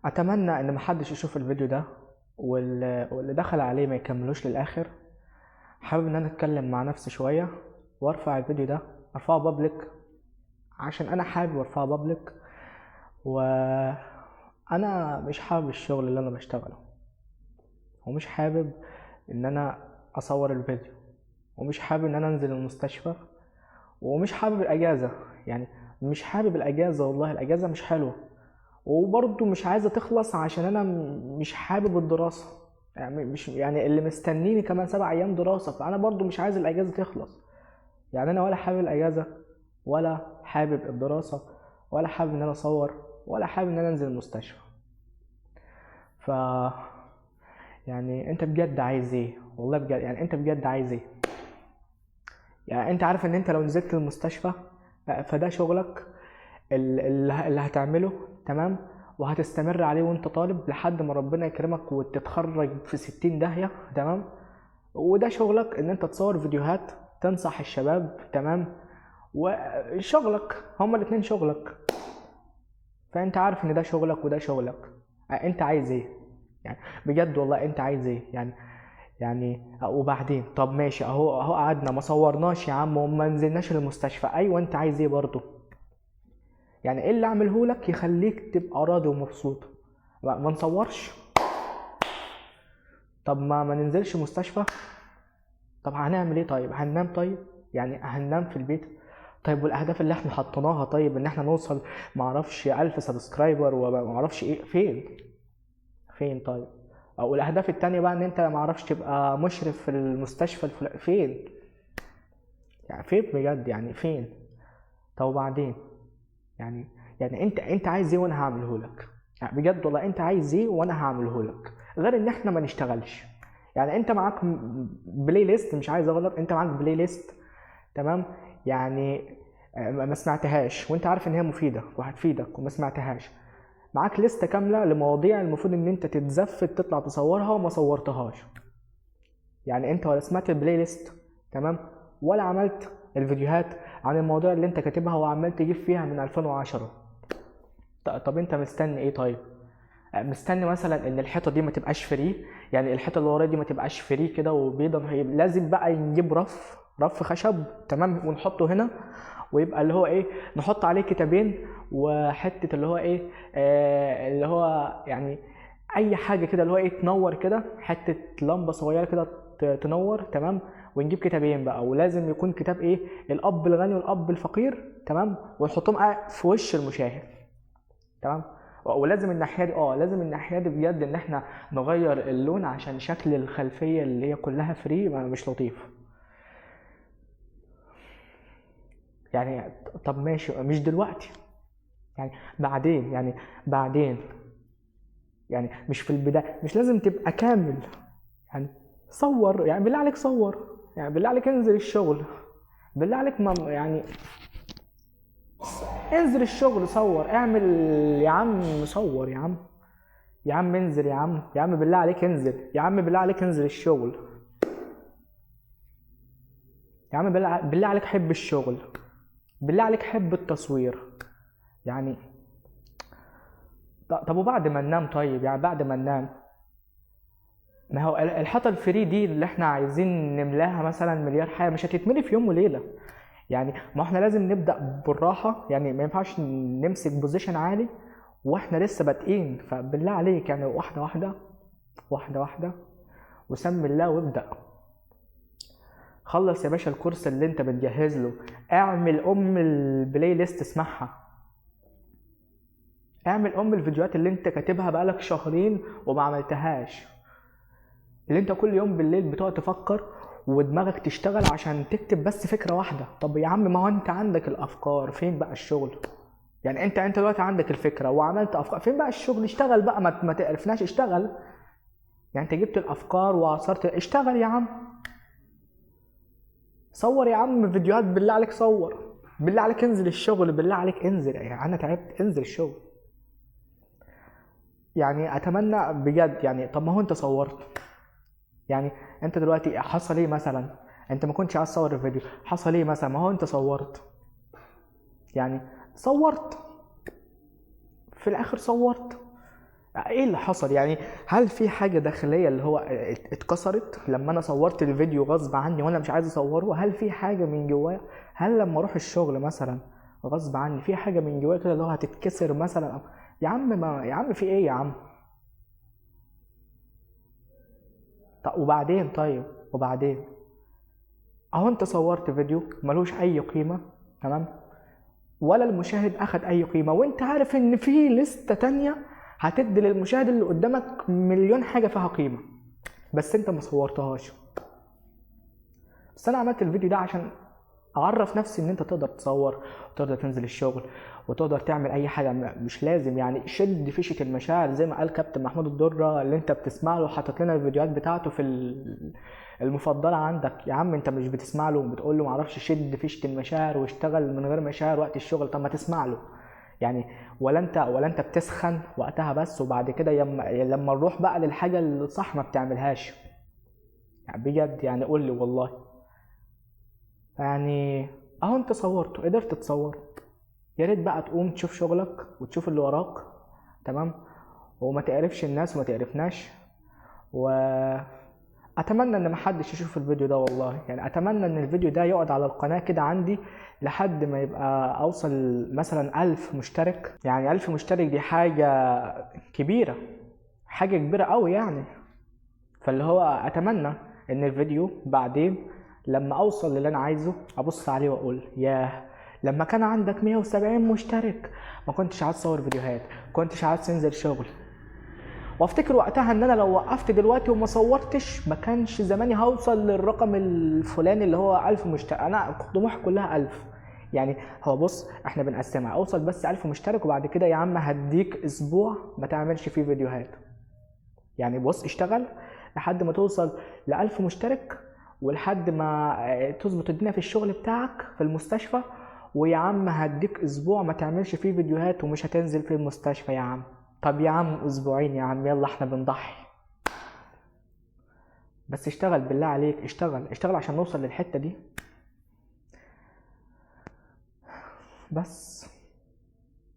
اتمنى ان محدش يشوف الفيديو ده، واللي دخل عليه ما يكملوش للاخر. حابب ان انا اتكلم مع نفسي شويه وارفع الفيديو ده، ارفعه بابليك عشان انا حابب ارفعه بابليك. وانا مش حابب الشغل اللي انا بشتغله، ومش حابب ان انا اصور الفيديو، ومش حابب ان انا انزل المستشفى، ومش حابب الاجازه. يعني مش حابب الاجازه، والله الاجازه مش حلوه. وبرضه مش عايزه تخلص عشان انا مش حابب الدراسه. يعني مش يعني اللي مستنيني كمان 7 ايام دراسه، فانا برضه مش عايز الاجازه تخلص. يعني انا ولا حابب الاجازه، ولا حابب الدراسه، ولا حابب ان انا اصور، ولا حابب ان انا انزل المستشفى. ف يعني انت بجد عايز ايه؟ والله بجد، يعني انت بجد عايز ايه؟ يعني انت عارف ان انت لو نزلت المستشفى فده شغلك اللي هتعمله، تمام؟ وهتستمر عليه وانت طالب لحد ما ربنا يكرمك وتتخرج في 60 داهية، تمام؟ وده شغلك ان انت تصور فيديوهات تنصح الشباب، تمام؟ وشغلك هما الاتنين شغلك. فانت عارف ان ده شغلك وده شغلك. انت عايز ايه؟ يعني بجد والله انت عايز ايه؟ يعني وبعدين طب ماشي، اهو قعدنا ما صورناش يا عم وما نزلناش المستشفى. ايوه انت عايز ايه برضه؟ يعني ايه اللي اعمله لك يخليك تبقى راضي ومبسوط؟ ما نصورش؟ طب ما ننزلش مستشفى؟ طب هنعمل ايه؟ طيب هننام؟ طيب يعني هننام في البيت؟ طيب والاهداف اللي احنا حطيناها، طيب ان احنا نوصل معرفش 1000 سبسكرايبر ومعرفش ايه، فين طيب؟ او الاهداف التانية بقى ان انت معرفش تبقى مشرف في المستشفى فين؟ يعني فين بجد؟ يعني فين؟ طب وبعدين؟ يعني يعني انت عايز ايه وانا هعمله لك؟ يعني بجد والله انت عايز ايه وانا هعمله لك غير ان احنا ما نشتغلش؟ يعني انت معاك بلاي ليست، مش عايز اقول لك انت معاك بلاي ليست، تمام؟ يعني ما سمعتهاش وانت عارف ان هي مفيده وهتفيدك وما سمعتهاش. معاك لستة كاملة لمواضيع المفروض ان انت تتزفت تطلع تصورها وما صورتهاش. يعني انت ولا سمعت البلاي ليست، تمام؟ ولا عملت الفيديوهات عن المواضيع اللي انت كاتبها وعمال تجيب فيها من 2010. طب انت مستني ايه طيب؟ مستني مثلا ان الحيطه دي ما تبقاش فري؟ يعني الحيطه اللي ورايا دي ما تبقاش فري كده وبيضه، لازم بقى نجيب رف خشب، تمام؟ ونحطه هنا، ويبقى اللي هو ايه، نحط عليه كتابين وحته اللي هو ايه، اللي هو يعني اي حاجه كده اللي هو ايه تنور كده، حته لمبه صغيره كده تنور، تمام؟ ونجيب كتابين بقى، ولازم يكون كتاب ايه، الاب الغني والاب الفقير، تمام؟ ونحطهم في وش المشاهد، تمام؟ ولازم الناحيه دي لازم الناحيه دي بجد ان احنا نغير اللون عشان شكل الخلفيه اللي هي كلها فري مش لطيف. يعني طب ماشي مش دلوقتي، يعني بعدين، يعني بعدين، يعني مش في البدايه، مش لازم تبقى كامل. يعني صور، يعني بالله عليك صور، يعني بالله عليك انزل الشغل، بالله عليك ما يعني انزل الشغل صور، اعمل يا عم، صور يا عم، يا عم انزل يا عم، يا عم بالله عليك انزل يا عم، بالله عليك انزل الشغل يا عم، بالله عليك حب الشغل، بالله عليك حب التصوير. يعني طب وبعد ما ننام؟ طيب يعني بعد ما ننام، ما هو الحيطه الفري دي اللي احنا عايزين نملاها مثلا مليار حاجه مش هتتملي في يوم وليله. يعني ما احنا لازم نبدا بالراحه، يعني ما ينفعش نمسك بوزيشن عالي واحنا لسه بادئين. فبالله عليك يعني واحده واحده، واحده واحده، وسمي الله وابدا. خلص يا باشا الكورس اللي انت بتجهز له، اعمل البلاي ليست اسمعها، اعمل الفيديوهات اللي انت كاتبها بقالك شهرين وما عملتهاش، اللي انت كل يوم بالليل بتقعد تفكر ودماغك تشتغل عشان تكتب بس فكرة واحدة. طب يا عم ما هو انت عندك الافكار، فين بقى الشغل؟ يعني انت دلوقتي عندك الفكرة وعملت افكار، فين بقى الشغل؟ اشتغل بقى، ما تقرفناش، اشتغل. يعني انت جبت الافكار وعصرت، اشتغل يا عم، صور يا عم فيديوهات، بالله عليك صور، بالله عليك انزل الشغل، بالله عليك انزل، يعني انا تعبت، انزل الشغل. يعني اتمنى بجد، يعني طب ما هو انت صورت، يعني انت دلوقتي حصل ايه مثلا؟ انت ما كنتش عايز تصور الفيديو، حصل ايه مثلا؟ ما هو انت صورت، يعني صورت في الاخر صورت، ايه اللي حصل يعني؟ هل في حاجه داخليه اللي هو اتكسرت لما انا صورت الفيديو غصب عني وانا مش عايز اصوره؟ هل في حاجه من جوايا؟ هل لما اروح الشغل مثلا غصب عني في حاجه من جوايا كده اللي هو هتتكسر مثلا؟ يا عم ما يا عم في ايه يا عم؟ طب وبعدين؟ طيب وبعدين؟ اهو انت صورت فيديو ملوش اي قيمه، تمام، ولا المشاهد اخد اي قيمه، وانت عارف ان في لستة تانية هتدي للمشاهد اللي قدامك مليون حاجه فيها قيمه، بس انت ما صورتهاش. بس انا عملت الفيديو ده عشان اعرف نفسي ان انت تقدر تصور وتقدر تنزل الشغل وتقدر تعمل اي حاجه. مش لازم يعني شد فيشه المشاعر زي ما قال كابتن محمود الدره اللي انت بتسمع له، حاطط لنا الفيديوهات بتاعته في المفضله عندك. يا عم انت مش بتسمع له وبتقول له معرفش شد فيشه المشاعر واشتغل من غير مشاعر وقت الشغل؟ طب ما تسمع له يعني. ولا انت بتسخن وقتها بس، وبعد كده لما نروح بقى للحاجه الصح ما بتعملهاش؟ يعني بجد يعني قول لي والله. يعني اهو انت صورت وقدرت تصور، يا ريت بقى تقوم تشوف شغلك وتشوف اللي وراك، تمام، وما تعرفش الناس وما تعرفناش. واتمنى ان محدش يشوف الفيديو ده والله، يعني اتمنى ان الفيديو ده يقعد على القناة كده عندي لحد ما يبقى اوصل مثلا 1000 مشترك. يعني 1000 مشترك دي حاجة كبيرة، حاجة كبيرة قوي يعني. فاللي هو اتمنى ان الفيديو بعدين لما اوصل للي انا عايزه ابص عليه واقول ياه، لما كان عندك 170 مشترك ما كنتش عايز تصور فيديوهات، كنتش عايز تنزل شغل. وافتكر وقتها ان انا لو وقفت دلوقتي وما صورتش ما كانش زماني هوصل للرقم الفلاني اللي هو 1000 مشترك. انا طموحي كلها 1000 يعني. هو بص احنا بنقسمها، اوصل بس 1000 مشترك وبعد كده يا عم هديك اسبوع ما تعملش فيه فيديوهات. يعني بص اشتغل لحد ما توصل ل1000 مشترك ولحد ما تظبط الدنيا في الشغل بتاعك في المستشفى، ويا عم هديك اسبوع ما تعملش فيه فيديوهات ومش هتنزل في المستشفى يا عم. طب يا عم اسبوعين يا عم، يلا احنا بنضحي. بس اشتغل بالله عليك، اشتغل عشان نوصل للحتة دي. بس